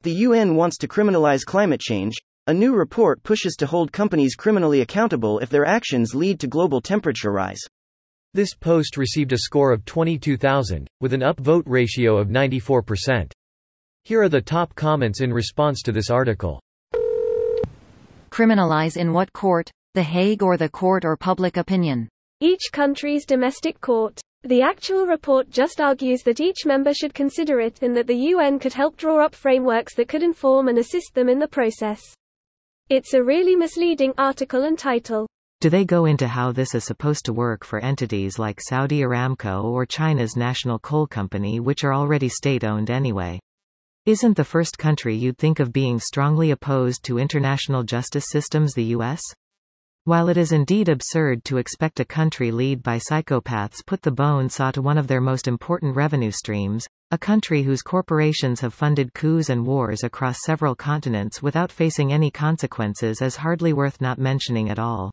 The UN wants to criminalize climate change. A new report pushes to hold companies criminally accountable if their actions lead to global temperature rise. This post received a score of 22,000, with an upvote ratio of 94%. Here are the top comments in response to this article. Criminalize in what court? The Hague or the court or public opinion? Each country's domestic court. The actual report just argues that each member should consider it and that the UN could help draw up frameworks that could inform and assist them in the process. It's a really misleading article and title. Do they go into how this is supposed to work for entities like Saudi Aramco or China's National Coal Company, which are already state-owned anyway? Isn't the first country you'd think of being strongly opposed to international justice systems the US? While it is indeed absurd to expect a country led by psychopaths put the bone saw to one of their most important revenue streams, a country whose corporations have funded coups and wars across several continents without facing any consequences is hardly worth not mentioning at all.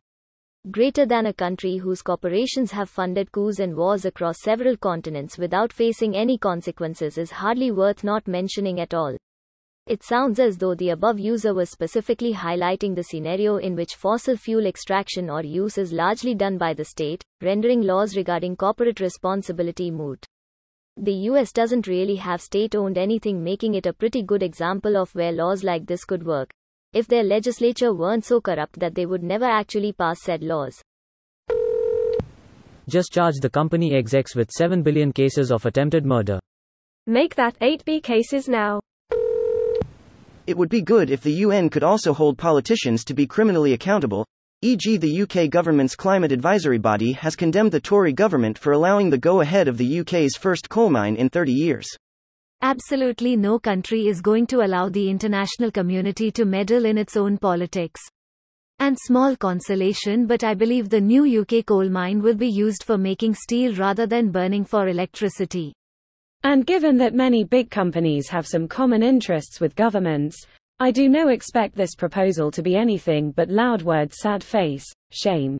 Greater than a country whose corporations have funded coups and wars across several continents without facing any consequences is hardly worth not mentioning at all. It sounds as though the above user was specifically highlighting the scenario in which fossil fuel extraction or use is largely done by the state, rendering laws regarding corporate responsibility moot. The US doesn't really have state-owned anything, making it a pretty good example of where laws like this could work, if their legislature weren't so corrupt that they would never actually pass said laws. Just charge the company execs with 7 billion cases of attempted murder. Make that 8B cases now. It would be good if the UN could also hold politicians to be criminally accountable, e.g. the UK government's climate advisory body has condemned the Tory government for allowing the go-ahead of the UK's first coal mine in 30 years. Absolutely no country is going to allow the international community to meddle in its own politics. And small consolation, but I believe the new UK coal mine will be used for making steel rather than burning for electricity. And given that many big companies have some common interests with governments, I do not expect this proposal to be anything but loud words, sad face, shame.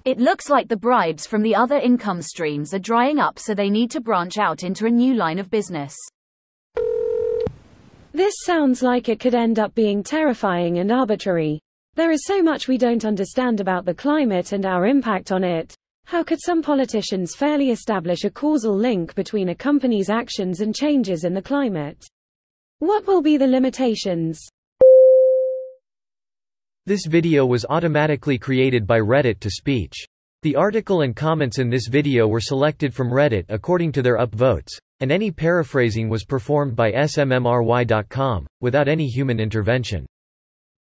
It looks like the bribes from the other income streams are drying up, so they need to branch out into a new line of business. This sounds like it could end up being terrifying and arbitrary. There is so much we don't understand about the climate and our impact on it. How could some politicians fairly establish a causal link between a company's actions and changes in the climate? What will be the limitations? This video was automatically created by Reddit to speech. The article and comments in this video were selected from Reddit according to their upvotes, and any paraphrasing was performed by smmry.com, without any human intervention.